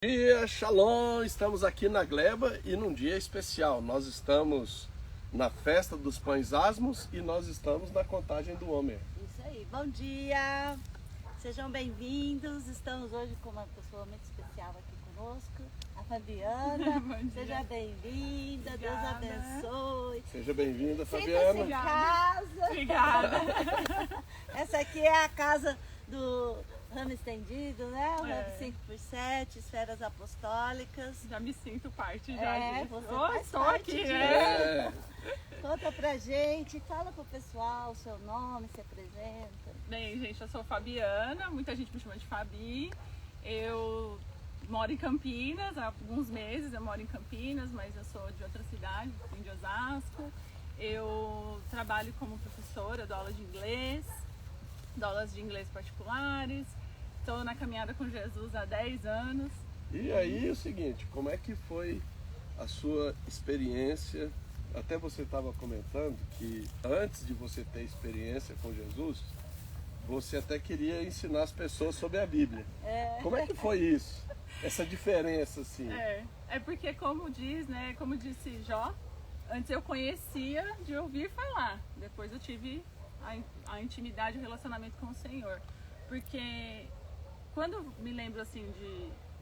Dia, Shalom! Estamos aqui na Gleba e num dia especial. Nós estamos na festa dos pães asmos e nós estamos na contagem do Homer. Isso aí, bom dia! Sejam bem-vindos. Estamos hoje com uma pessoa muito especial aqui conosco, a Fabiana. Seja bem-vinda, Deus abençoe. Seja bem-vinda, Fabiana. Sinta-se em casa. Obrigada. Essa aqui é a casa do ramo estendido, né? O ramo 5x7, esferas apostólicas. Já me sinto parte já disso. Você Oh, faz estou parte aqui, disso. né? Conta pra gente, fala pro pessoal o seu nome, se apresenta. Bem, gente, eu sou Fabiana, muita gente me chama de Fabi. Eu moro em Campinas, há alguns meses eu moro em Campinas, mas eu sou de outra cidade, vim de Osasco. Eu trabalho como professora, dou aula de inglês, dou aulas de inglês particulares. Estou na caminhada com Jesus há 10 anos. E aí, o seguinte, como é que foi a sua experiência? Até você estava comentando que antes de você ter experiência com Jesus, você até queria ensinar as pessoas sobre a Bíblia. Como é que foi isso? Essa diferença, assim? É porque como diz, né, como disse Jó, antes eu conhecia de ouvir falar, depois eu tive a intimidade, o relacionamento com o Senhor. Porque quando me lembro assim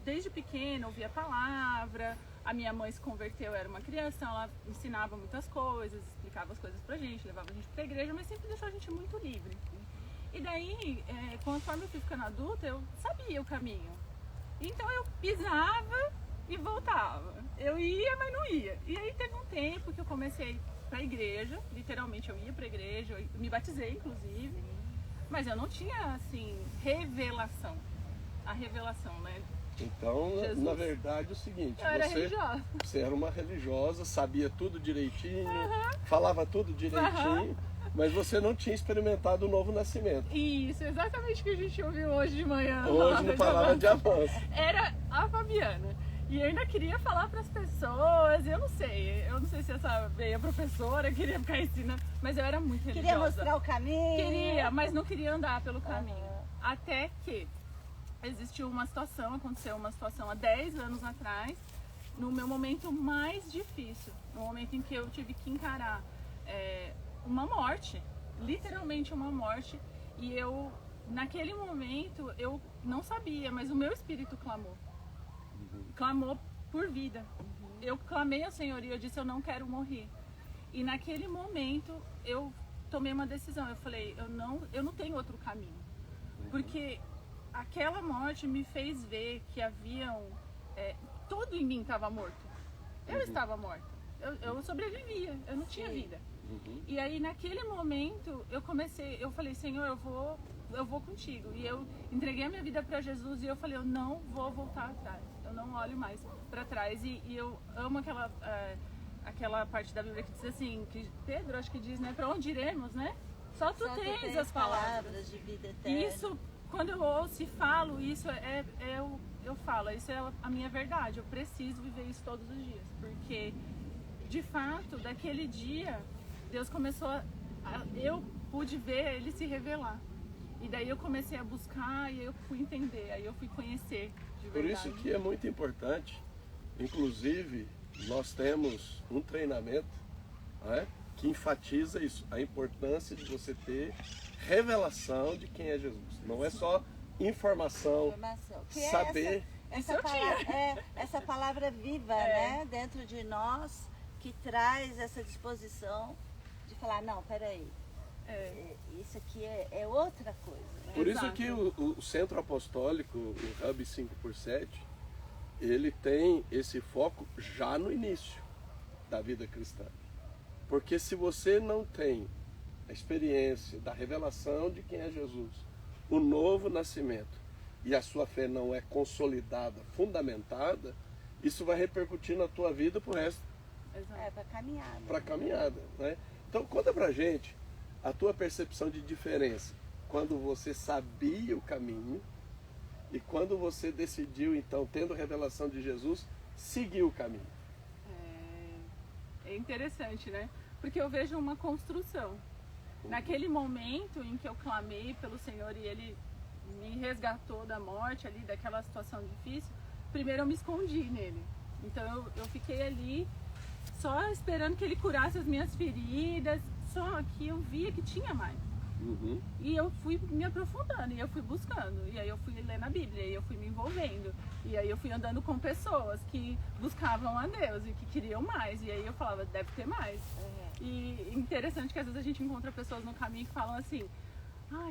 desde pequena, ouvia a palavra, a minha mãe se converteu, era uma criança, ela ensinava muitas coisas, explicava as coisas pra gente, levava a gente pra igreja, mas sempre deixou a gente muito livre. E daí, conforme eu fui ficando adulta, eu sabia o caminho. Então eu pisava e voltava. Eu ia, mas não ia. E aí teve um tempo que eu comecei pra igreja, literalmente eu ia pra igreja, eu me batizei inclusive, mas eu não tinha assim, revelação. A revelação, né? Então, Jesus. na verdade, é o seguinte, Eu era religiosa. Você era uma religiosa, sabia tudo direitinho, falava tudo direitinho, mas você não tinha experimentado o novo nascimento. Isso, exatamente o que a gente ouviu hoje de manhã. Hoje no Palavra de Avanço. Era a Fabiana. E eu ainda queria falar para as pessoas, eu não sei se essa veia professora queria ficar ensinando, mas eu era muito religiosa. Queria mostrar o caminho. Queria, mas não queria andar pelo caminho. Até que existiu aconteceu uma situação há 10 anos atrás, no meu momento mais difícil, no momento em que eu tive que encarar uma morte, literalmente uma morte, e eu, naquele momento, eu não sabia, mas o meu espírito clamou por vida. Eu clamei ao Senhor e eu disse, eu não quero morrer. E naquele momento, eu tomei uma decisão, eu falei, eu não tenho outro caminho, porque aquela morte me fez ver que tudo em mim estava morto. Eu estava morta. Eu sobrevivia, eu não tinha vida. E aí naquele momento eu falei, Senhor, eu vou contigo. E eu entreguei a minha vida para Jesus e eu falei, eu não vou voltar atrás. Eu não olho mais para trás. E eu amo aquela parte da Bíblia que diz assim, que Pedro acho que diz, né, para onde iremos, né? Só tu tens as palavras de vida eterna. Isso, quando eu ouço e falo, isso eu falo, isso é a minha verdade. Eu preciso viver isso todos os dias, porque de fato, daquele dia, Deus começou eu pude ver Ele se revelar. E daí eu comecei a buscar e eu fui entender, aí eu fui conhecer de verdade. Por isso que é muito importante, inclusive, nós temos um treinamento, né, que enfatiza isso, a importância de você ter revelação de quem é Jesus. Não é só informação, saber. Essa palavra viva, né, dentro de nós, que traz essa disposição de falar, não, peraí, isso aqui é outra coisa. Né? Por isso que o Centro Apostólico, o Hub 5x7, ele tem esse foco já no início da vida cristã. Porque se você não tem a experiência da revelação de quem é Jesus, o novo nascimento, e a sua fé não é consolidada, fundamentada, isso vai repercutir na tua vida pro resto. Para caminhada. Para caminhada, né? Então conta pra gente a tua percepção de diferença quando você sabia o caminho e quando você decidiu, então, tendo revelação de Jesus, seguir o caminho. É interessante, né? Porque eu vejo uma construção. Naquele momento em que eu clamei pelo Senhor e Ele me resgatou da morte ali, daquela situação difícil, primeiro eu me escondi nele. Então eu fiquei ali só esperando que ele curasse as minhas feridas, só que eu via que tinha mais. E eu fui me aprofundando, e eu fui buscando, e aí eu fui lendo a Bíblia, e eu fui me envolvendo, e aí eu fui andando com pessoas que buscavam a Deus e que queriam mais, e aí eu falava, deve ter mais. E interessante que às vezes a gente encontra pessoas no caminho que falam assim,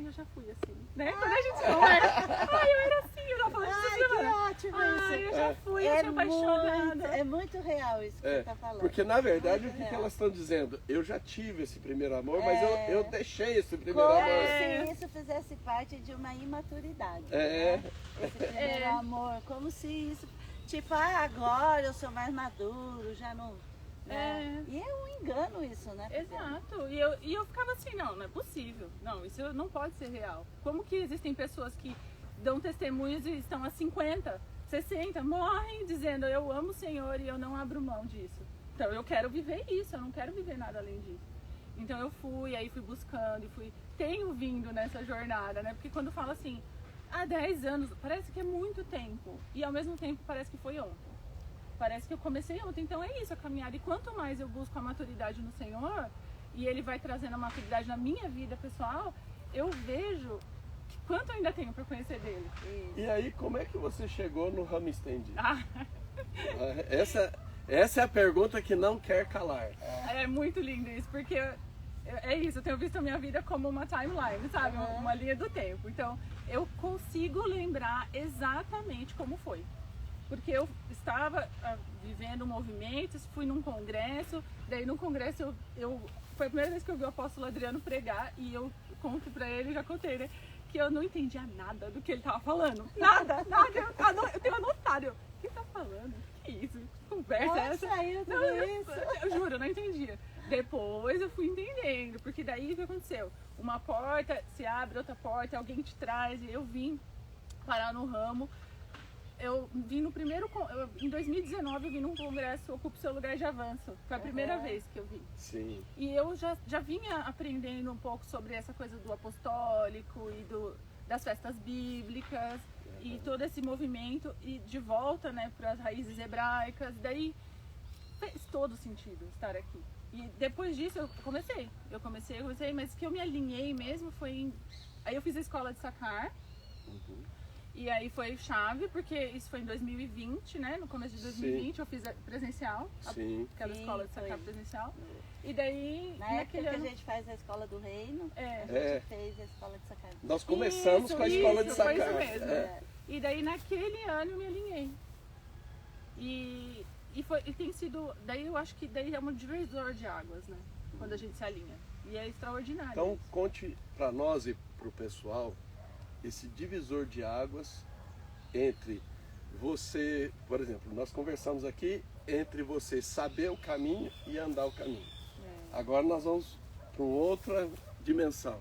eu já fui assim, né? Quando a gente conversa, eu era assim, eu tava falando de que ótimo isso. eu já fui, eu sou apaixonada. É muito real isso que você tá falando. Porque na verdade o que elas estão dizendo? Eu já tive esse primeiro amor, mas eu deixei esse primeiro Como amor. se isso fizesse parte de uma imaturidade. É. Né? Esse primeiro amor, como se isso, tipo, agora eu sou mais maduro, já não. Né? E é um engano isso, né? Exato. E eu ficava assim, não é possível. Não, isso não pode ser real. Como que existem pessoas que dão testemunhos e estão a 50, 60, morrem dizendo eu amo o Senhor e eu não abro mão disso. Então eu quero viver isso, eu não quero viver nada além disso. Então eu fui buscando e tenho vindo nessa jornada, né? Porque quando fala assim, há 10 anos, parece que é muito tempo. E ao mesmo tempo parece que foi ontem. Parece que eu comecei ontem, então é isso, a caminhada. E quanto mais eu busco a maturidade no Senhor, e Ele vai trazendo a maturidade na minha vida pessoal, eu vejo quanto eu ainda tenho para conhecer dele. E aí, como é que você chegou no Hamstand? Essa é a pergunta que não quer calar. É muito lindo isso, porque é isso, eu tenho visto a minha vida como uma timeline, sabe? Uma linha do tempo. Então, eu consigo lembrar exatamente como foi. Porque eu estava vivendo movimentos, fui num congresso, daí no congresso foi a primeira vez que eu vi o apóstolo Adriano pregar e eu conto pra ele, já contei, né? Que eu não entendia nada do que ele tava falando. Nada. Eu tenho anotado. O que ele tá falando? O que é isso? Que conversa é essa? Eu juro, eu não entendia. Depois eu fui entendendo, porque daí o que aconteceu? Uma porta se abre, outra porta, alguém te traz, e eu vim parar no ramo. Eu vim no primeiro, em 2019 eu vim num congresso Ocupe Seu Lugar de Avanço. Foi a primeira vez que eu vim. Sim. E eu já vinha aprendendo um pouco sobre essa coisa do apostólico e das festas bíblicas e todo esse movimento e de volta, né, para as raízes hebraicas. Daí fez todo sentido estar aqui. E depois disso eu comecei, mas que eu me alinhei mesmo foi aí eu fiz a escola de Sacar. E aí foi chave, porque isso foi em 2020, né? No começo de 2020 eu fiz presencial, aquela escola de Sacar presencial. E daí, naquele ano que a gente faz a escola do reino, a gente fez a escola de Sacar. Nós começamos com a escola de Sacar. Foi isso mesmo. E daí naquele ano eu me alinhei. E tem sido, daí eu acho que daí é um divisor de águas, né? Quando a gente se alinha. E é extraordinário. Então conte para nós e para o pessoal esse divisor de águas entre você, por exemplo, nós conversamos aqui entre você saber o caminho e andar o caminho. Agora nós vamos para outra dimensão.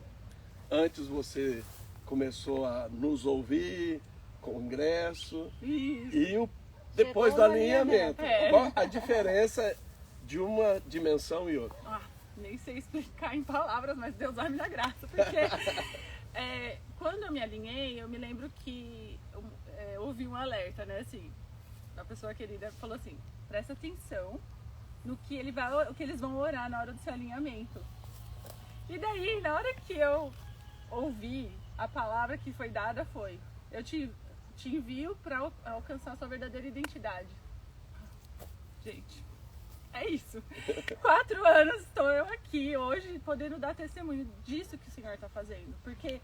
Antes você começou a nos ouvir, congresso, e depois do alinhamento. Qual a diferença de uma dimensão e outra? Nem sei explicar em palavras, mas Deus vai me dar graça, porque quando eu me alinhei, eu me lembro que houve um alerta, né, assim, a pessoa querida falou assim, presta atenção no que eles vão orar na hora do seu alinhamento. E daí, na hora que eu ouvi, a palavra que foi dada foi, eu te envio para alcançar a sua verdadeira identidade. Gente, é isso. 4 anos estou eu aqui hoje, podendo dar testemunho disso que o Senhor está fazendo, porque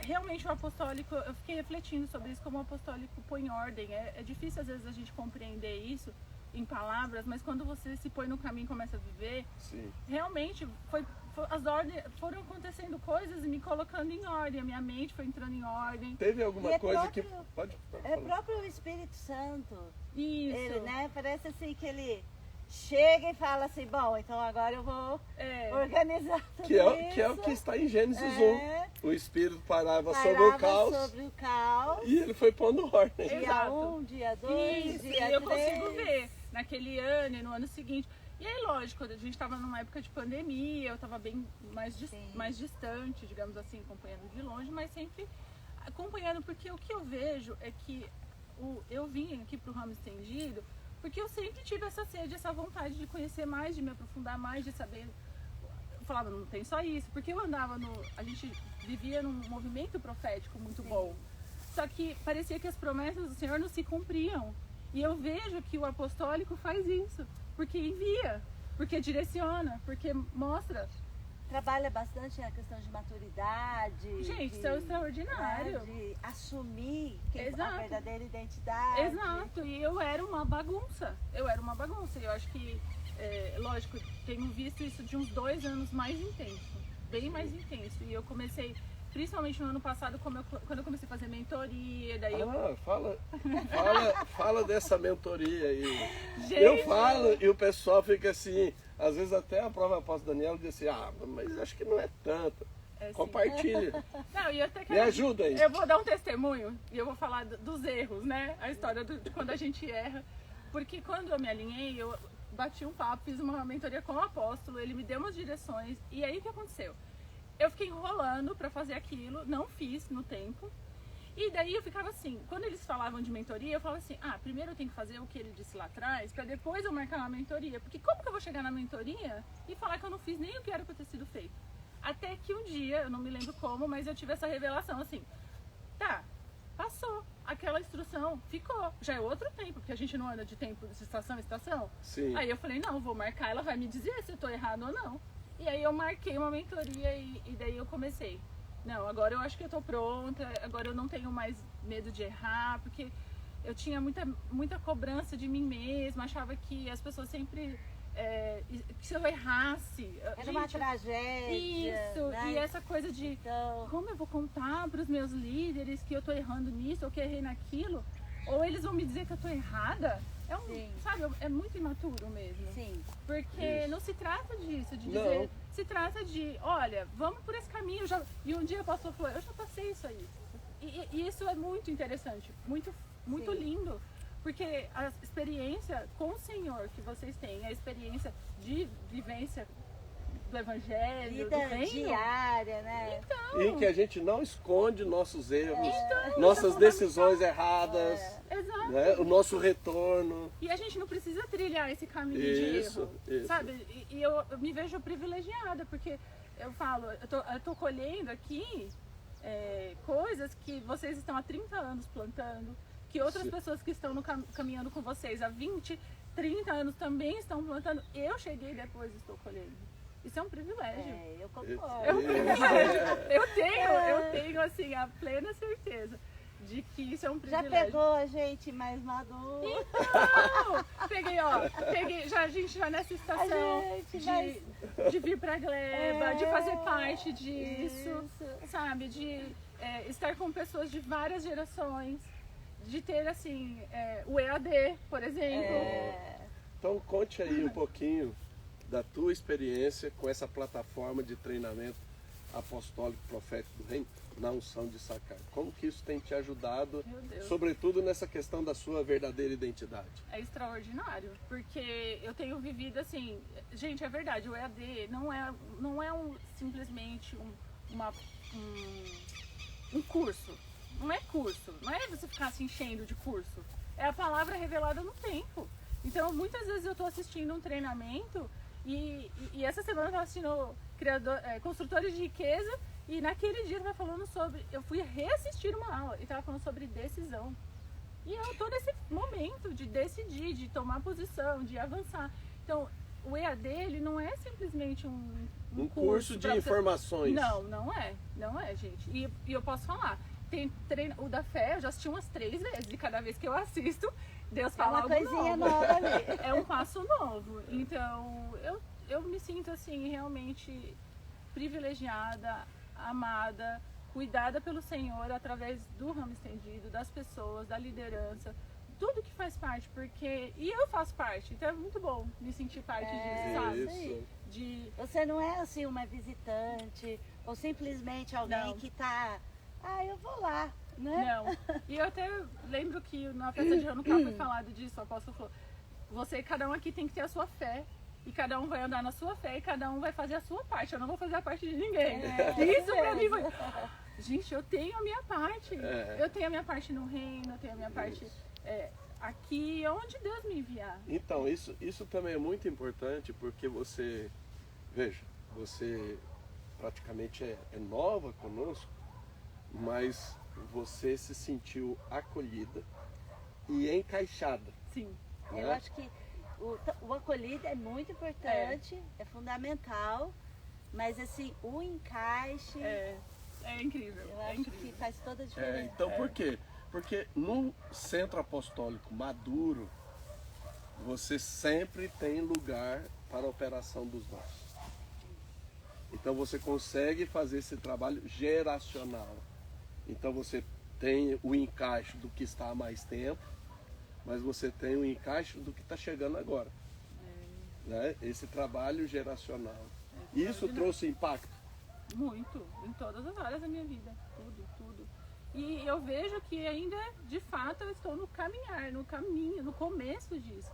realmente o apostólico, eu fiquei refletindo sobre isso, como o apostólico põe ordem. É difícil às vezes a gente compreender isso em palavras, mas quando você se põe no caminho e começa a viver, realmente as ordens foram acontecendo coisas e me colocando em ordem, a minha mente foi entrando em ordem. Teve alguma coisa que pode é próprio o Espírito Santo. Isso. Ele, né, parece assim que ele chega e fala assim, bom, então agora eu vou organizar tudo que é o que está em Gênesis 1. O Espírito parava sobre o caos e ele foi pondo ordem. Dia 1, dia 2, dia 3. Eu consigo ver naquele ano e no ano seguinte. E aí, lógico, a gente estava numa época de pandemia, eu estava bem mais distante, digamos assim, acompanhando de longe, mas sempre acompanhando, porque o que eu vejo é que eu vim aqui pro ramo estendido porque eu sempre tive essa sede, essa vontade de conhecer mais, de me aprofundar mais, de saber. Eu falava, não tem só isso, porque eu andava a gente vivia num movimento profético muito bom. Só que parecia que as promessas do Senhor não se cumpriam. E eu vejo que o apostólico faz isso, porque envia, porque direciona, porque mostra. Trabalha bastante na questão de maturidade. Gente, isso é extraordinário. De assumir a Exato. verdadeira identidade. Exato, e eu era uma bagunça. E eu acho que, lógico, tenho visto isso de uns 2 anos mais intenso, bem mais intenso. E eu comecei, principalmente no ano passado, quando eu comecei a fazer mentoria, daí Fala dessa mentoria aí. Gente, Eu falo e o pessoal fica assim, às vezes até a própria apóstola Daniela diz assim, mas acho que não é tanto. assim. Compartilha. Não, e eu até Me quero, ajuda aí. eu vou dar um testemunho e eu vou falar dos erros, né? A história de quando a gente erra. Porque quando eu me alinhei, eu bati um papo, fiz uma mentoria com o apóstolo, ele me deu umas direções. E aí o que aconteceu? Eu fiquei enrolando para fazer aquilo, não fiz no tempo. E daí eu ficava assim, quando eles falavam de mentoria, eu falava assim, primeiro eu tenho que fazer o que ele disse lá atrás, para depois eu marcar uma mentoria. Porque como que eu vou chegar na mentoria e falar que eu não fiz nem o que era para ter sido feito? Até que um dia, eu não me lembro como, mas eu tive essa revelação assim, passou, aquela instrução ficou, já é outro tempo, porque a gente não anda de tempo de estação em estação. Sim. Aí eu falei, não, vou marcar, ela vai me dizer se eu tô errado ou não. E aí eu marquei uma mentoria e daí eu comecei. Não, agora eu acho que eu tô pronta, agora eu não tenho mais medo de errar, porque eu tinha muita cobrança de mim mesma, achava que as pessoas sempre, que se eu errasse... Era uma tragédia. Isso, né? e essa coisa de Então, como eu vou contar para os meus líderes que eu tô errando nisso, ou que eu errei naquilo, ou eles vão me dizer que eu tô errada. Sim. Sabe, é muito imaturo mesmo. sim. Porque Isso. não se trata disso, de Não. dizer, se trata de, olha, vamos por esse caminho. E um dia o pastor falou, eu já passei isso aí. E isso é muito interessante, muito Sim. lindo. Porque a experiência com o Senhor que vocês têm, a experiência de vivência do Evangelho, Vida do reino. diária, né? Então, Em que a gente não esconde nossos erros, Então, nossas isso é decisões erradas, exato. né? O nosso retorno. E a gente não precisa trilhar esse caminho de Isso, erro, isso. sabe? E eu me vejo privilegiada, porque eu falo, eu tô colhendo aqui coisas que vocês estão há 30 anos plantando, que outras Sim. pessoas que estão caminhando com vocês há 20, 30 anos também estão plantando. Eu cheguei depois e estou colhendo. Isso é um privilégio. Eu concordo. É um privilégio. Eu tenho assim, a plena certeza de que isso é um Já privilégio. pegou a gente mais madura. Então, peguei a gente já nessa estação gente de vir pra Gleba, de fazer parte disso, Isso. sabe? De estar com pessoas de várias gerações, de ter assim, o EAD, por exemplo. Então conte aí um pouquinho da tua experiência com essa plataforma de treinamento apostólico profético do reino na unção de Sacar. Como que isso tem te ajudado, Meu Deus. sobretudo nessa questão da sua verdadeira identidade? É extraordinário, porque eu tenho vivido assim, gente, é verdade, o EAD não é simplesmente um curso, não é curso, não é você ficar se enchendo de curso, é a palavra revelada no tempo. Então, muitas vezes eu estou assistindo um treinamento e essa semana eu estava assistindo Construtores de Riqueza e naquele dia eu falando sobre, eu fui reassistir uma aula e estava falando sobre decisão. E eu estou nesse momento de decidir, de tomar posição, de avançar. Então, o EAD, ele não é simplesmente um curso de pra você- informações. Não é, gente. E eu posso falar, o da fé, eu já assisti umas 3 vezes, e cada vez que eu assisto, Deus É fala uma algo coisinha novo. nova ali. É um passo novo. Então, eu me sinto assim, realmente privilegiada, amada, cuidada pelo Senhor através do ramo estendido, das pessoas, da liderança, tudo que faz parte, porque... E eu faço parte, então é muito bom me sentir parte disso, sabe? Isso. Você não é assim uma visitante ou simplesmente alguém Não. que tá, eu vou lá, né? Não. E eu até lembro que na festa de Hanukkah foi falado disso, o apóstolo falou, cada um aqui tem que ter a sua fé. E cada um vai andar na sua fé e cada um vai fazer a sua parte. Eu não vou fazer a parte de ninguém. Isso pra mim foi... Gente, eu tenho a minha parte. Eu tenho a minha parte no reino, eu tenho a minha parte aqui onde Deus me enviar. Então, isso também é muito importante, porque você, veja, você praticamente é nova conosco, mas você se sentiu acolhida e encaixada. Sim. Eu né? acho que o acolhido é muito importante, é fundamental, mas assim, o encaixe, É incrível. eu É acho incrível. que faz toda a diferença. Então, por quê? Porque num centro apostólico maduro, você sempre tem lugar para a operação dos dons. Então você consegue fazer esse trabalho geracional. Então você tem o encaixe do que está há mais tempo, mas você tem o encaixe do que está chegando agora. Né? Esse trabalho geracional. Isso trouxe impacto. Muito, em todas as áreas da minha vida, tudo. E eu vejo que ainda, de fato, eu estou no caminhar, no caminho, no começo disso.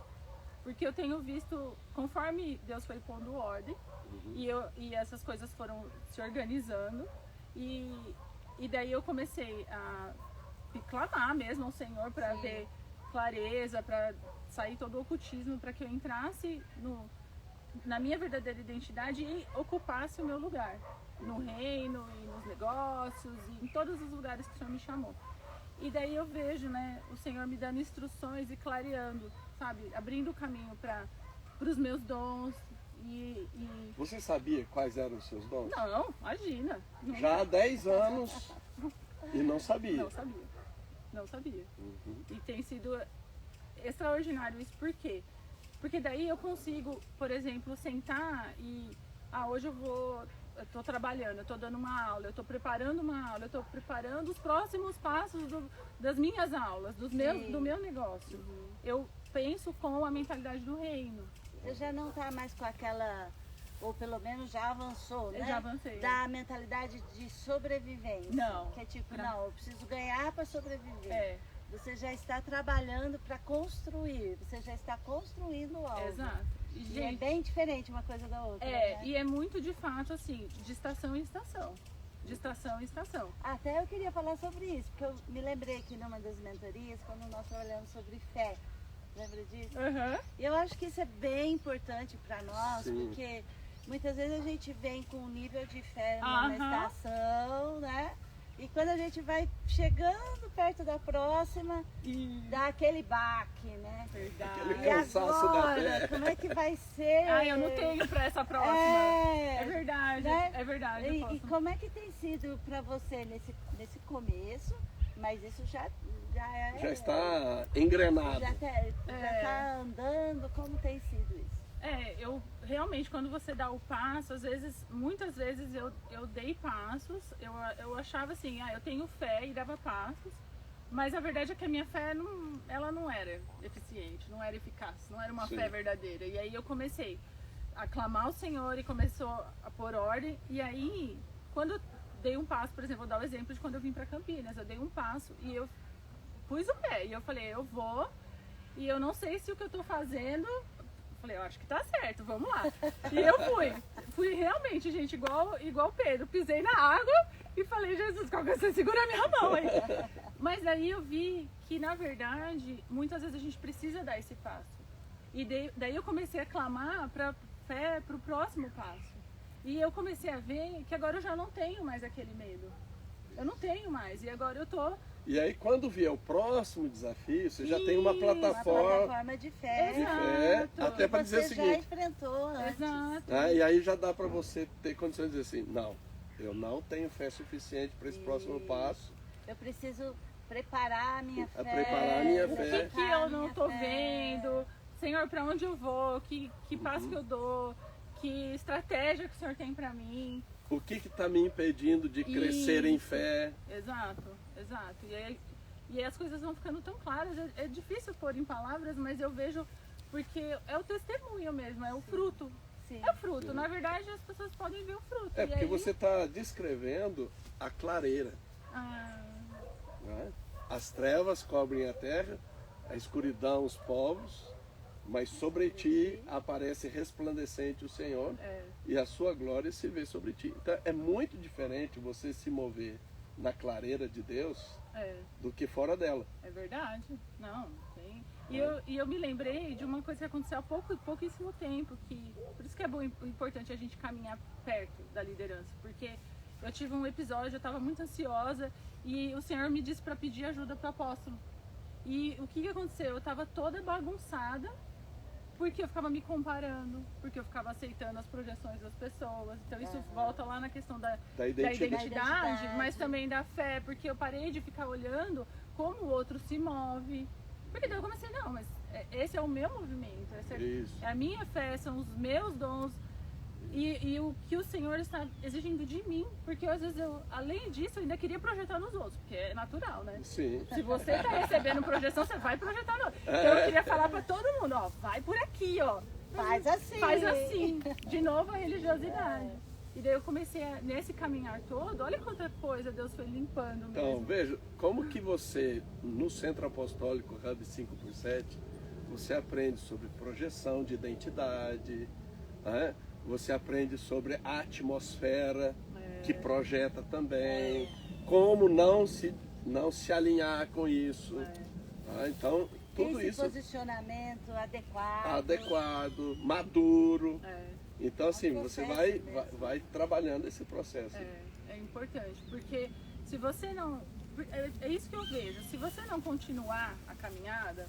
Porque eu tenho visto, conforme Deus foi pondo ordem, e essas coisas foram se organizando, e daí eu comecei a clamar mesmo ao Senhor para ver clareza, para sair todo o ocultismo, para que eu entrasse na minha verdadeira identidade e ocupasse o meu lugar. No reino, e nos negócios, e em todos os lugares que o Senhor me chamou. E daí eu vejo, né, o Senhor me dando instruções e clareando, sabe, abrindo o caminho para os meus dons. Você sabia quais eram os seus dons? Não, imagina. Já há 10 anos e não sabia. Não sabia. E tem sido extraordinário isso. Por quê? Porque daí eu consigo, por exemplo, sentar e... hoje eu estou trabalhando, eu estou dando uma aula, eu estou preparando uma aula, eu estou preparando os próximos passos das minhas aulas, do meu negócio. Eu penso com a mentalidade do reino. Você já não está mais com aquela, ou pelo menos já avançou, né? Eu já avancei. Da mentalidade de sobrevivência. Não. Que é tipo, não, eu preciso ganhar para sobreviver. É. Você já está trabalhando para construir, você já está construindo algo. Exato. E é bem diferente uma coisa da outra. É, né? e é muito de fato assim, de estação em estação. De estação em estação. Até eu queria falar sobre isso, porque eu me lembrei que numa das mentorias, quando nós trabalhamos sobre fé, lembra disso? E eu acho que isso é bem importante para nós, porque muitas vezes a gente vem com um nível de fé numa estação, né? E quando a gente vai chegando perto da próxima, dá aquele baque, né? Verdade. Aquele E cansaço da agora, fé. como é que vai ser? Eu não tenho para essa próxima. É verdade, né? é verdade. E como é que tem sido para você nesse começo? Mas isso já está engrenado. Já está andando, como tem sido isso? Eu realmente, quando você dá o passo, muitas vezes eu dei passos, eu achava assim, eu tenho fé e dava passos, mas a verdade é que a minha fé ela não era eficiente, não era eficaz, não era uma fé verdadeira. E aí eu comecei a clamar ao Senhor e começou a pôr ordem, e aí, quando eu dei um passo, por exemplo, vou dar o exemplo de quando eu vim para Campinas, eu dei um passo e eu pus o pé, e eu falei, eu vou, e eu não sei se o que eu estou fazendo... Falei, eu acho que tá certo, vamos lá. E eu fui realmente, gente, igual Pedro, pisei na água e falei, Jesus, qual que você segura a minha mão aí? Mas aí eu vi que, na verdade, muitas vezes a gente precisa dar esse passo. E daí eu comecei a clamar para fé, para o próximo passo. E eu comecei a ver que agora eu já não tenho mais aquele medo. Eu não tenho mais, e agora eu tô... E aí, quando vier o próximo desafio, você já tem uma plataforma, uma plataforma de fé. Até para dizer o Você já seguinte. enfrentou antes. Exato. E aí já dá para você ter condições de dizer assim, não, eu não tenho fé suficiente para esse próximo passo. Eu preciso preparar a minha fé. Preparar a minha O fé. que eu não tô vendo? Senhor, para onde eu vou? Que passo que eu dou? Que estratégia que o Senhor tem para mim? O que está me impedindo de crescer em fé? Exato. E aí as coisas vão ficando tão claras. É difícil pôr em palavras, mas eu vejo, porque é o testemunho mesmo, é o fruto. Sim. É o fruto. Na verdade, as pessoas podem ver o fruto. É porque você está descrevendo a clareira. Né? As trevas cobrem a terra, a escuridão os povos, mas sobre ti aparece resplandecente o Senhor e a sua glória se vê sobre ti. Então é muito diferente você se mover na clareira de Deus É. do que fora dela. É verdade. Não, tem. E eu me lembrei de uma coisa que aconteceu há pouquíssimo tempo, que por isso que é importante a gente caminhar perto da liderança, porque eu tive um episódio, eu estava muito ansiosa e o Senhor me disse para pedir ajuda para o apóstolo. E o que aconteceu? Eu estava toda bagunçada, porque eu ficava me comparando, porque eu ficava aceitando as projeções das pessoas. Então isso volta lá na questão da identidade, mas também da fé, porque eu parei de ficar olhando como o outro se move. Porque daí eu comecei, não, mas esse é o meu movimento, essa é a minha fé, são os meus dons. E o que o Senhor está exigindo de mim, porque às vezes além disso, eu ainda queria projetar nos outros, porque é natural, né? Sim. Se você está recebendo projeção, você vai projetar no outro. Então eu queria falar para todo mundo, ó, vai por aqui, ó. Faz assim. Faz assim. De novo a religiosidade. E daí eu comecei, nesse caminhar todo, olha quanta coisa Deus foi limpando mesmo. Então, veja, como que você, no Centro Apostólico Hub 5x7, você aprende sobre projeção de identidade, né? Você aprende sobre a atmosfera que projeta também, como não se alinhar com isso. Tá? Então, tudo esse isso... posicionamento adequado, maduro. Então, assim, você processo vai trabalhando esse processo. É importante, porque se você não... É isso que eu vejo. Se você não continuar a caminhada,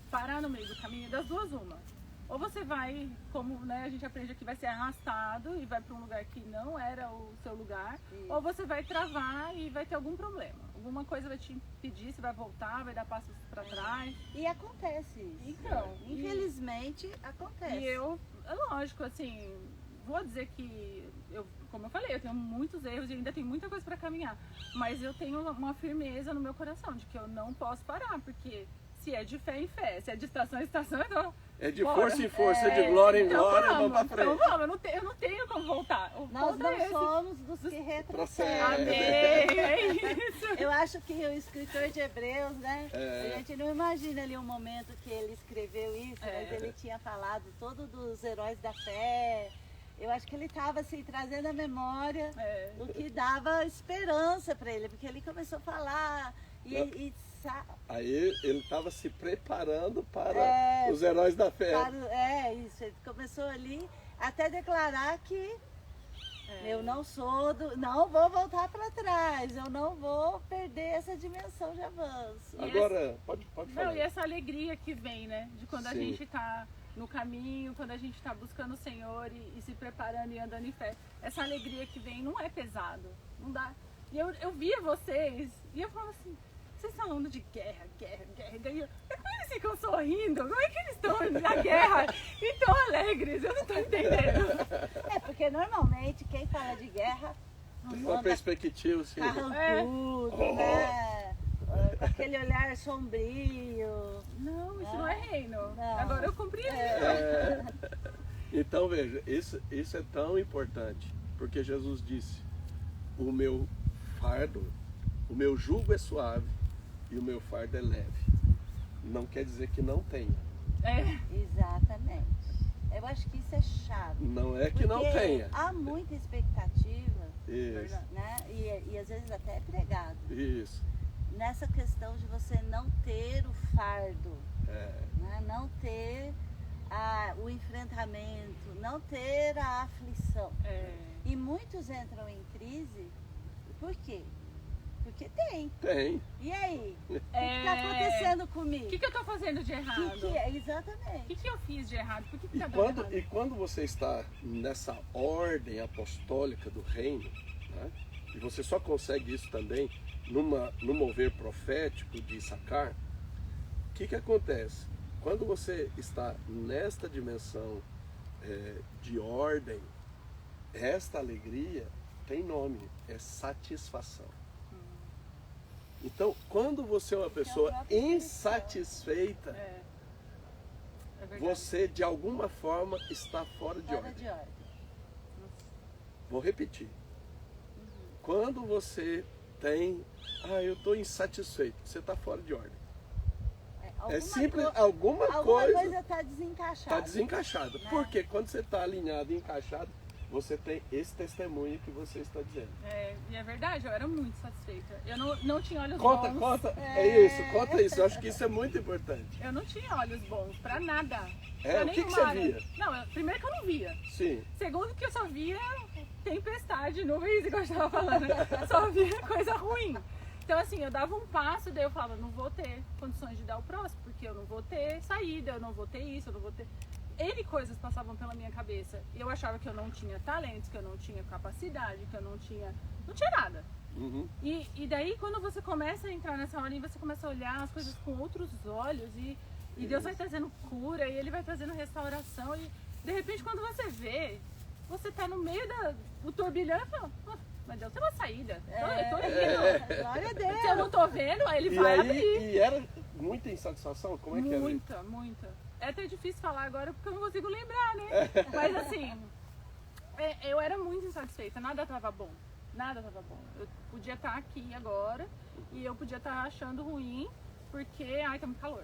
parar no meio do caminho, das duas uma. Ou você vai, como a gente aprende aqui, vai ser arrastado e vai para um lugar que não era o seu lugar. Ou você vai travar e vai ter algum problema. Alguma coisa vai te impedir, você vai voltar, vai dar passos para trás. E acontece isso. Então, infelizmente, acontece. E eu, é lógico, assim, vou dizer que, como eu falei, eu tenho muitos erros e ainda tenho muita coisa para caminhar. Mas eu tenho uma firmeza no meu coração de que eu não posso parar, porque se é de fé em fé, se é de estação em estação, então... É de força em força, é de glória em glória, vamos pra frente. Então vamos, eu não tenho como voltar. Nós não somos dos que retrocedem. Amém, é isso. Eu acho que o escritor de Hebreus, né? A gente não imagina ali um momento que ele escreveu isso, mas ele tinha falado todo dos heróis da fé. Eu acho que ele estava assim, trazendo a memória do que dava esperança para ele, porque ele começou a falar Aí ele estava se preparando para os heróis da fé. Isso. Ele começou ali até declarar que eu não vou voltar para trás, eu não vou perder essa dimensão de avanço. Agora, pode falar. Não, e essa alegria que vem, né? De quando a gente está no caminho, quando a gente está buscando o Senhor e se preparando e andando em fé. Essa alegria que vem não é pesado, não dá. E eu via vocês e eu falava assim... Vocês estão falando de guerra. E como eles ficam sorrindo? Como é que eles estão na guerra e tão alegres? Eu não estou entendendo. Porque normalmente quem fala de guerra... Uma perspectiva, assim. Carrancudo, né? Com aquele olhar sombrio. Não, isso não é reino. Não. Agora eu compreendo. Então, veja, isso é tão importante. Porque Jesus disse, o meu jugo é suave e o meu fardo é leve. Não quer dizer que não tenha. Exatamente. Eu acho que isso é chave. Não é que não tenha. Há muita expectativa, Isso. né? E às vezes até é pregado. Isso. Nessa questão de você não ter o fardo, né? Não ter o enfrentamento, não ter a aflição. E muitos entram em crise, por quê? Porque tem. E aí? O que está acontecendo comigo? O que eu estou fazendo de errado? Exatamente. O que eu fiz de errado? Por que está dando errado? E quando você está nessa ordem apostólica do reino, né, e você só consegue isso também no mover profético de Issacar, o que acontece? Quando você está nesta dimensão de ordem, esta alegria tem nome, é satisfação. Então, quando você é uma pessoa insatisfeita, você de alguma forma está fora de ordem. Vou repetir. Quando você tem, eu estou insatisfeito, você está fora de ordem. É simples, alguma coisa está desencaixada. Está desencaixada. Né? Porque quando você está alinhado e encaixado, você tem esse testemunho que você está dizendo. E é verdade, eu era muito satisfeita. Eu não tinha olhos Conta, bons. conta isso. Eu acho que isso é muito importante. Eu não tinha olhos bons pra nada. O que você via? Não, primeiro que eu não via. Sim. Segundo que eu só via tempestade, nuvens, igual eu estava falando. Eu só via coisa ruim. Então assim, eu dava um passo e daí eu falava, não vou ter condições de dar o próximo, porque eu não vou ter saída, eu não vou ter isso, eu não vou ter... N coisas passavam pela minha cabeça. E eu achava que eu não tinha talentos, que eu não tinha capacidade, que eu não tinha nada. Uhum. E daí quando você começa a entrar nessa hora e você começa a olhar as coisas com outros olhos e Deus vai trazendo cura e Ele vai trazendo restauração e de repente quando você vê, você tá no meio do turbilhão e fala, mas Deus tem uma saída. Eu tô indo. Glória a Deus. Se eu não tô vendo, aí Ele vai abrir. E era muita insatisfação? Como é que era? Muita. É até difícil falar agora porque eu não consigo lembrar, né? Mas assim, eu era muito insatisfeita, nada tava bom. Eu podia estar aqui agora e eu podia estar achando ruim porque, tá muito calor.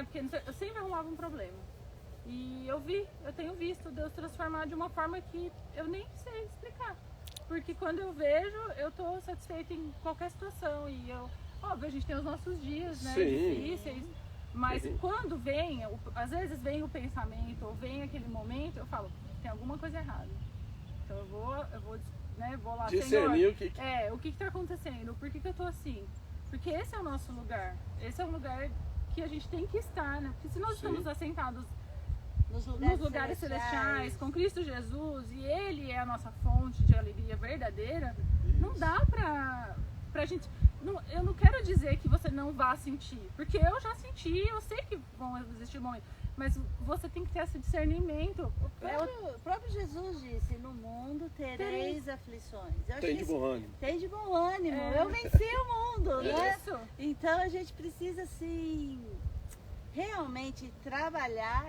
Porque não sei, eu sempre arrumava um problema. E eu tenho visto Deus transformar de uma forma que eu nem sei explicar. Porque quando eu vejo, eu tô satisfeita em qualquer situação. E óbvio, a gente tem os nossos dias, né? Difíceis. Mas quando às vezes vem o pensamento ou vem aquele momento, eu falo, tem alguma coisa errada. Então eu vou lá, discernir Senhor, o que está acontecendo? Por que eu tô assim? Porque esse é o nosso lugar. Esse é o lugar que a gente tem que estar, né? Porque se nós estamos assentados nos lugares celestiais com Cristo Jesus e Ele é a nossa fonte de alegria verdadeira, não dá pra gente... eu não quero dizer que você não vá sentir, porque eu já senti, eu sei que vão existir momentos, mas você tem que ter esse discernimento. O próprio Jesus disse, no mundo tereis aflições. Tem de bom ânimo. Tem de bom ânimo. Eu venci o mundo, né? Isso. Então a gente precisa, assim, realmente trabalhar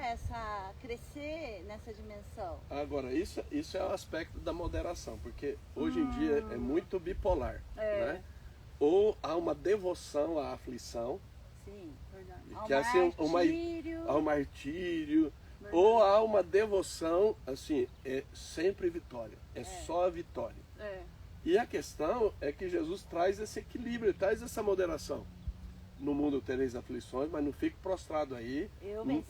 crescer nessa dimensão. Agora, isso é o aspecto da moderação, porque hoje em dia é muito bipolar, né? Ou há uma devoção à aflição, sim, verdade. Ao martírio, ou há uma devoção, assim, é sempre vitória, só a vitória. E a questão é que Jesus traz esse equilíbrio, traz essa moderação. No mundo tereis aflições, mas não fique prostrado aí,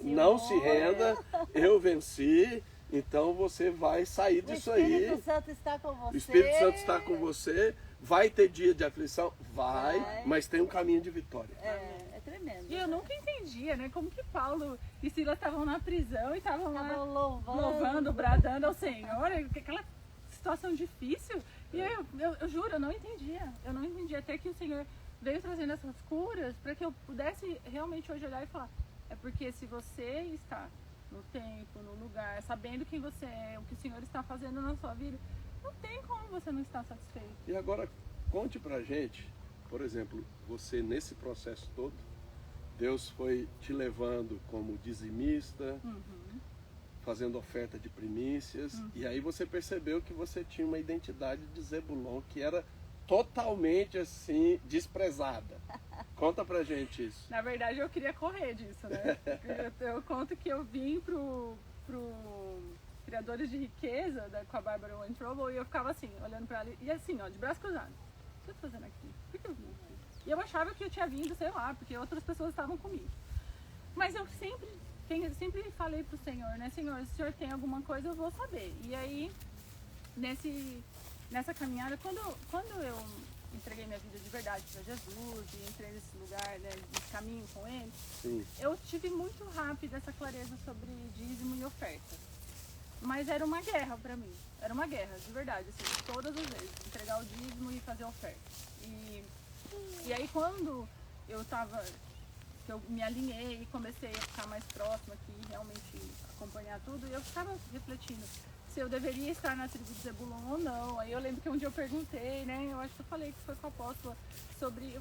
não se renda, eu venci. Então você vai sair disso aí. O Espírito Santo está com você. O Espírito Santo está com você. Vai ter dia de aflição? Vai. Mas tem um caminho de vitória. É tremendo. E eu nunca entendia, né? Como que Paulo e Silas estavam na prisão e estavam lá louvando, bradando ao Senhor. Aquela situação difícil. E eu juro, eu não entendia. Eu não entendia. Até que o Senhor veio trazendo essas curas para que eu pudesse realmente hoje olhar e falar, é porque se você está no tempo, no lugar, sabendo quem você é, o que o Senhor está fazendo na sua vida, não tem como você não estar satisfeito. E agora, conte pra gente, por exemplo, você nesse processo todo, Deus foi te levando como dizimista, fazendo oferta de primícias, e aí você percebeu que você tinha uma identidade de Zebulon que era totalmente assim, desprezada. Conta pra gente isso. Na verdade, eu queria correr disso, né? Eu conto que eu vim pro Criadores de Riqueza, com a Bárbara Weintraub, e eu ficava assim, olhando pra ela, e assim, ó, de braço cruzado. O que eu tô fazendo aqui? Por que eu vim aqui? E eu achava que eu tinha vindo, sei lá, porque outras pessoas estavam comigo. Mas eu sempre falei pro Senhor, né? Senhor, se o Senhor tem alguma coisa, eu vou saber. E aí, nessa caminhada, quando eu entreguei minha vida de verdade para Jesus e entrei nesse lugar, né, nesse caminho com Ele, eu tive muito rápido essa clareza sobre dízimo e oferta. Mas era uma guerra para mim, era uma guerra, de verdade, assim, todas as vezes, entregar o dízimo e fazer oferta. E aí quando que eu me alinhei e comecei a ficar mais próxima aqui, realmente acompanhar tudo, eu ficava refletindo se eu deveria estar na tribo de Zebulon ou não. Aí eu lembro que um dia eu perguntei, né? Eu acho que eu falei que foi com a apóstola sobre...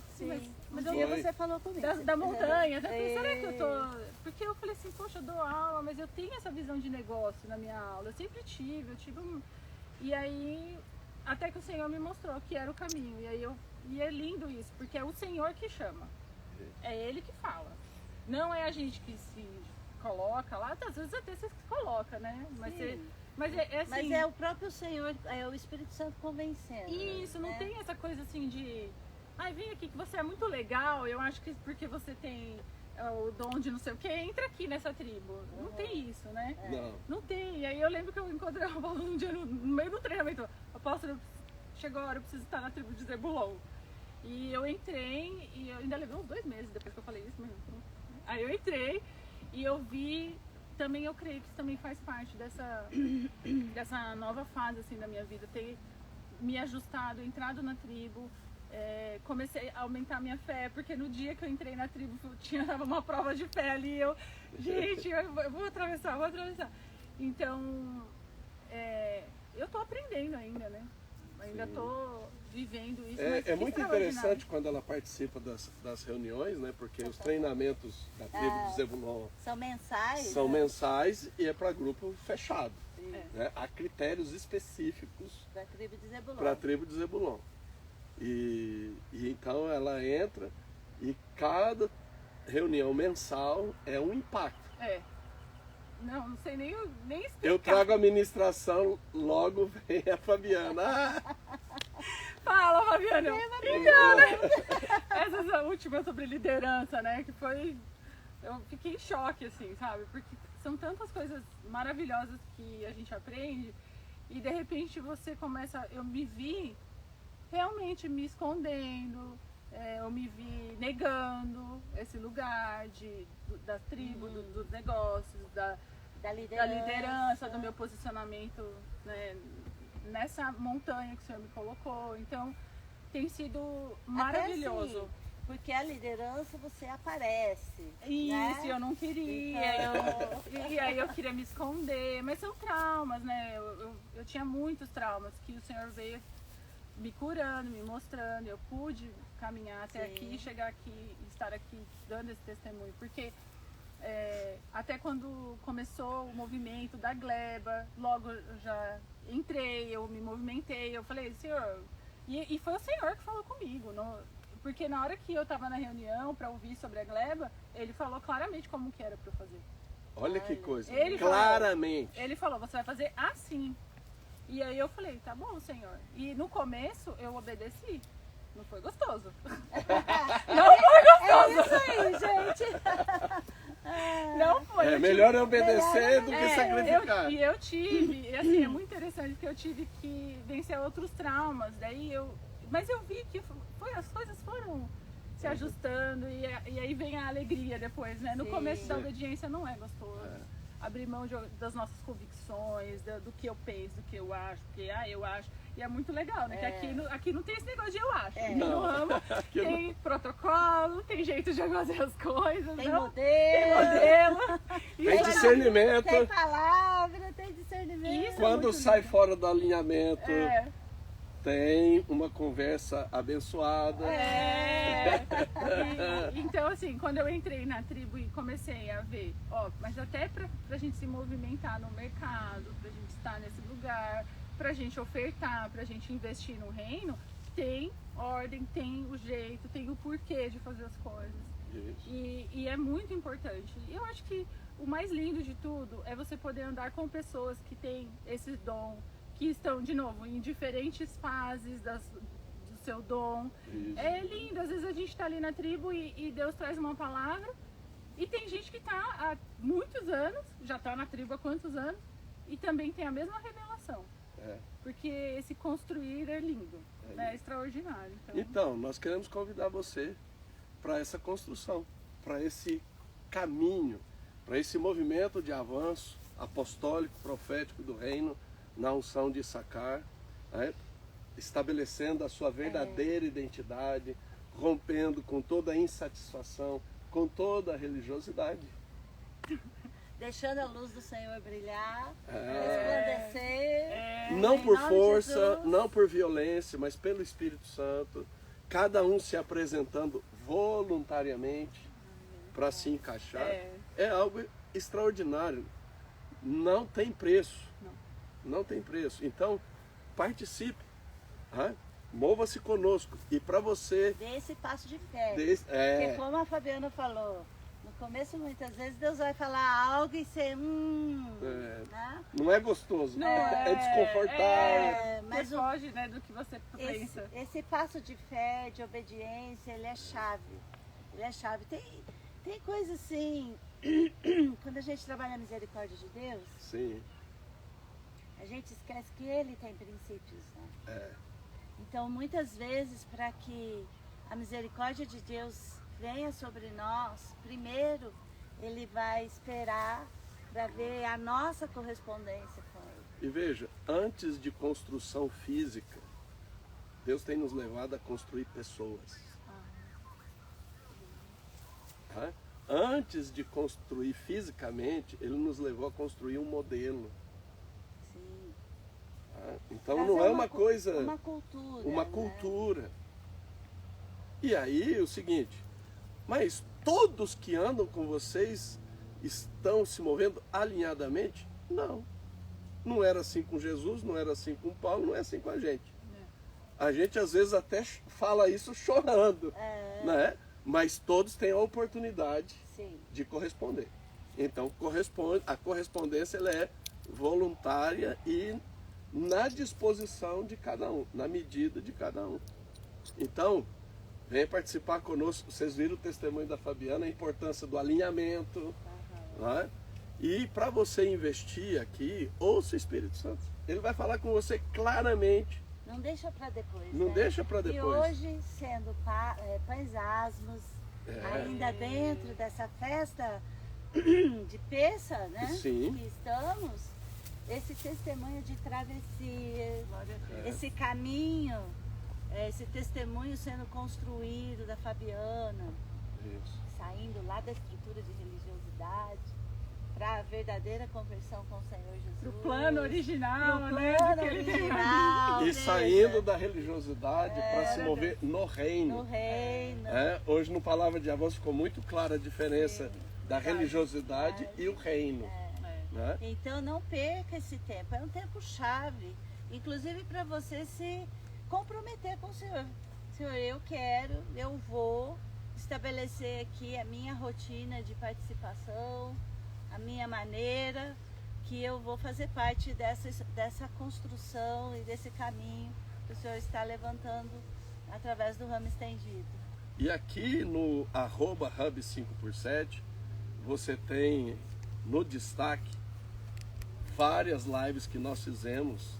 Mas você falou comigo. Da montanha. Eu falei, será que eu tô... Porque eu falei assim, poxa, eu dou aula, mas eu tenho essa visão de negócio na minha aula. Eu sempre tive, E aí, até que o Senhor me mostrou que era o caminho. E é lindo isso, porque é o Senhor que chama. É Ele que fala. Não é a gente que se coloca lá, às vezes até você se coloca, né? Mas, Sim. mas é assim. Mas é o próprio Senhor, é o Espírito Santo convencendo. Isso, não né? tem essa coisa assim de. Ai, vem aqui que você é muito legal, eu acho que porque você tem o dom de não sei o que, entra aqui nessa tribo. Não tem isso, né? Não. Não tem. E aí eu lembro que eu encontrei o Paulo um dia no meio do treinamento. Apóstolo, chegou a hora, eu preciso estar na tribo de Zebulon. E eu entrei, e eu ainda levei uns 2 meses depois que eu falei isso mesmo. Aí eu entrei e eu vi, também eu creio que isso também faz parte dessa nova fase assim da minha vida, ter me ajustado, entrado na tribo, comecei a aumentar minha fé, porque no dia que eu entrei na tribo tava uma prova de fé ali, gente, eu vou atravessar. Então, eu tô aprendendo ainda, né? Ainda tô vivendo isso. Mas É muito extraordinário. interessante quando ela participa das reuniões, né? Porque os treinamentos da tribo de Zebulon São mensais. são mensais e é para grupo fechado. Né? Há critérios específicos Da tribo de Zebulon. para a tribo de Zebulon. E então ela entra e cada reunião mensal é um impacto. Não sei nem explicar. Eu trago a ministração, logo vem a Fabiana. Fala, Fabiana! Essa última sobre liderança, né? Que foi... Eu fiquei em choque, assim, sabe? Porque são tantas coisas maravilhosas que a gente aprende e de repente você começa... Eu me vi realmente me escondendo, eu me vi negando esse lugar da tribo, dos negócios, da liderança, do meu posicionamento, né, nessa montanha que o Senhor me colocou. Então, tem sido maravilhoso. Até assim, porque a liderança você aparece. Isso, né? eu não queria, e aí eu queria me esconder, mas são traumas, né? Eu tinha muitos traumas que o Senhor veio me curando, me mostrando, eu pude caminhar até aqui, chegar aqui, estar aqui dando esse testemunho, porque até quando começou o movimento da Gleba, logo eu já entrei, eu me movimentei, eu falei, Senhor, e foi o Senhor que falou comigo, porque na hora que eu estava na reunião para ouvir sobre a Gleba, ele falou claramente como que era para eu fazer. Olha que coisa. Ele Claramente. Ele falou, você vai fazer assim. E aí eu falei, tá bom, Senhor. E no começo eu obedeci. Não foi gostoso. Não foi gostoso. É isso aí, gente. Não foi. É melhor obedecer do que sacrificar. Eu tive, e assim, é muito interessante porque eu tive que vencer outros traumas. Mas eu vi que as coisas foram se ajustando e aí vem a alegria depois, né? No começo da obediência não é gostoso. Abrir mão das nossas convicções, do que eu penso, do que eu acho, porque eu acho. E é muito legal, né? Que aqui não tem esse negócio de eu acho. No ramo tem protocolo, tem jeito de fazer as coisas. Tem não? modelo. Tem discernimento. Tem palavra, tem discernimento. Isso. Quando sai fora do alinhamento, É. tem uma conversa abençoada. Então, assim, quando eu entrei na tribo e comecei a ver, mas até pra gente se movimentar no mercado, pra gente estar nesse lugar, pra gente ofertar, pra gente investir no reino, tem ordem, tem o jeito, tem o porquê de fazer as coisas. Isso. E é muito importante. E eu acho que o mais lindo de tudo é você poder andar com pessoas que têm esse dom, que estão, de novo, em diferentes fases do seu dom. Isso. É lindo, às vezes a gente está ali na tribo e Deus traz uma palavra e tem gente que está há muitos anos, já está na tribo há quantos anos, e também tem a mesma revelação. Porque esse construir é lindo, é extraordinário. Então, nós queremos convidar você para essa construção, para esse caminho, para esse movimento de avanço apostólico, profético do reino, na unção de Issacar, né? Estabelecendo a sua verdadeira identidade, rompendo com toda a insatisfação, com toda a religiosidade. Deixando a luz do Senhor brilhar, resplandecer. Não por Em nome de força, Jesus. não por violência, mas pelo Espírito Santo. Cada um se apresentando voluntariamente para se encaixar. É algo extraordinário. Não tem preço. Não tem preço. Então, participe. Mova-se conosco. E para você... Dê esse passo de fé. É. Porque como a Fabiana falou no começo, muitas vezes, Deus vai falar algo e você, né? Não é gostoso, é desconfortável. Mas Você foge, né, do que você pensa. esse passo de fé, de obediência, ele é chave. Ele é chave. Tem coisa assim, quando a gente trabalha a misericórdia de Deus, Sim. a gente esquece que Ele tem princípios, né? É. Então, muitas vezes, para que a misericórdia de Deus venha sobre nós, primeiro Ele vai esperar para ver a nossa correspondência com Ele. E veja, antes de construção física, Deus tem nos levado a construir pessoas. Tá? Antes de construir fisicamente, Ele nos levou a construir um modelo. Sim. Tá? Então Mas não é uma coisa... Uma cultura. Uma né? cultura. E aí o seguinte, mas todos que andam com vocês estão se movendo alinhadamente? Não. Não era assim com Jesus, não era assim com Paulo, não é assim com a gente. A gente às vezes até fala isso chorando, né? Mas todos têm a oportunidade Sim. de corresponder. Então a correspondência ela é voluntária e na disposição de cada um, na medida de cada um. Então, venha participar conosco. Vocês viram o testemunho da Fabiana, a importância do alinhamento. Né? E para você investir aqui, ouça o Espírito Santo. Ele vai falar com você claramente. Não deixa para depois. Não né? deixa para E depois. hoje, sendo pães asmos, ainda dentro dessa festa de Pêssar, né? Sim. Que estamos, esse testemunho de travessia, esse caminho, esse testemunho sendo construído da Fabiana, Isso. saindo lá da estrutura de religiosidade para a verdadeira conversão com o Senhor Jesus. Pro plano original, Pro né? plano de que ele- original, E saindo da religiosidade para se mover no reino. no reino. Hoje no Palavra de Avós ficou muito clara a diferença da religiosidade e o reino. Né? Então não perca esse tempo, é um tempo chave, inclusive para você se comprometer com o Senhor. Senhor, eu vou estabelecer aqui a minha rotina de participação, a minha maneira, que eu vou fazer parte dessa construção e desse caminho que o Senhor está levantando através do ramo estendido. E aqui no @hub5x7 você tem no destaque várias lives que nós fizemos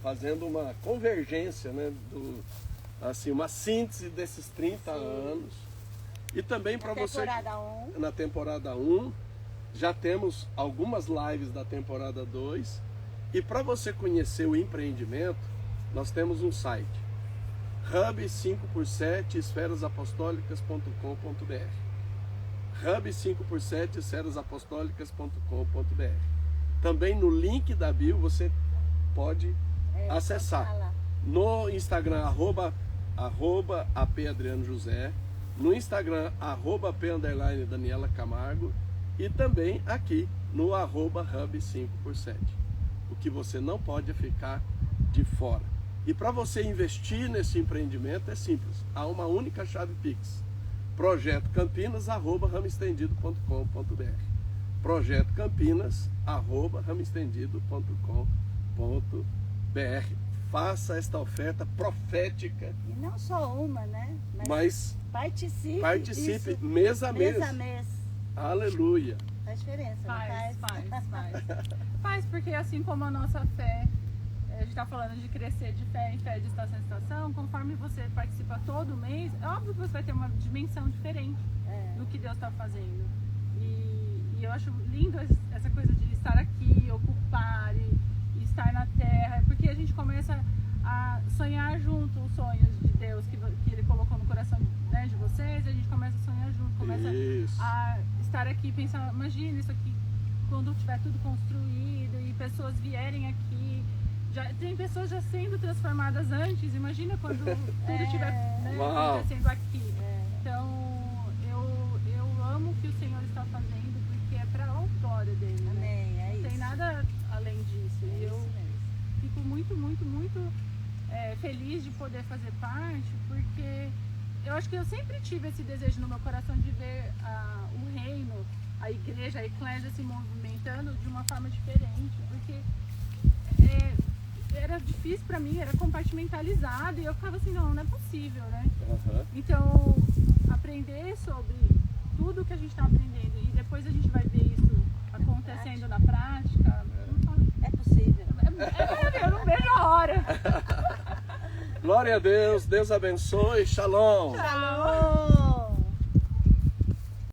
fazendo uma convergência, né, assim, uma síntese desses 30 anos. E também para você na temporada 1 já temos algumas lives da temporada 2. E para você conhecer o empreendimento, nós temos um site hub5x7 esferasapostólicas.com.br hub5x7esferasapostólicas.com.br. Também no link da bio você pode acessar. No Instagram, @AP_Adriano_José, no Instagram, @P_Daniela Camargo, e também aqui no @hub5x7. O que você não pode é ficar de fora. E para você investir nesse empreendimento é simples. Há uma única chave Pix. projetocampinas@ramoestendido.com.br projetocampinas@ramoestendido.com.br. Faça esta oferta profética. E não só uma, né? Mas participe disso, mês a mês. mês a mês. Aleluia. Faz diferença, não Faz. faz? Faz, porque assim como a nossa fé, a gente está falando de crescer de fé em fé, de estação em estação, conforme você participa todo mês, é óbvio que você vai ter uma dimensão diferente do que Deus está fazendo. E eu acho lindo essa coisa de estar aqui, ocupar e estar na terra, porque a gente começa a sonhar junto os sonhos de Deus que Ele colocou no coração, né, de vocês, e a gente começa a sonhar junto, começa a estar aqui e pensar, imagina isso aqui, quando tiver tudo construído e pessoas vierem aqui, tem pessoas já sendo transformadas antes, imagina quando tudo estiver acontecendo aqui. Então, eu amo o que o Senhor está fazendo, porque é para a glória dele. Amém, né? Não tem isso. nada além disso. E eu fico muito, muito, muito feliz de poder fazer parte, porque eu acho que eu sempre tive esse desejo no meu coração de ver o reino, a igreja, a eclésia se movimentando de uma forma diferente, porque era difícil para mim, era compartimentalizado, e eu ficava assim, não é possível, né? Então, aprender sobre tudo que a gente está aprendendo e depois a gente vai ver isso acontecendo na prática. É possível. Eu não vejo a hora. Glória a Deus, Deus abençoe, shalom. Shalom.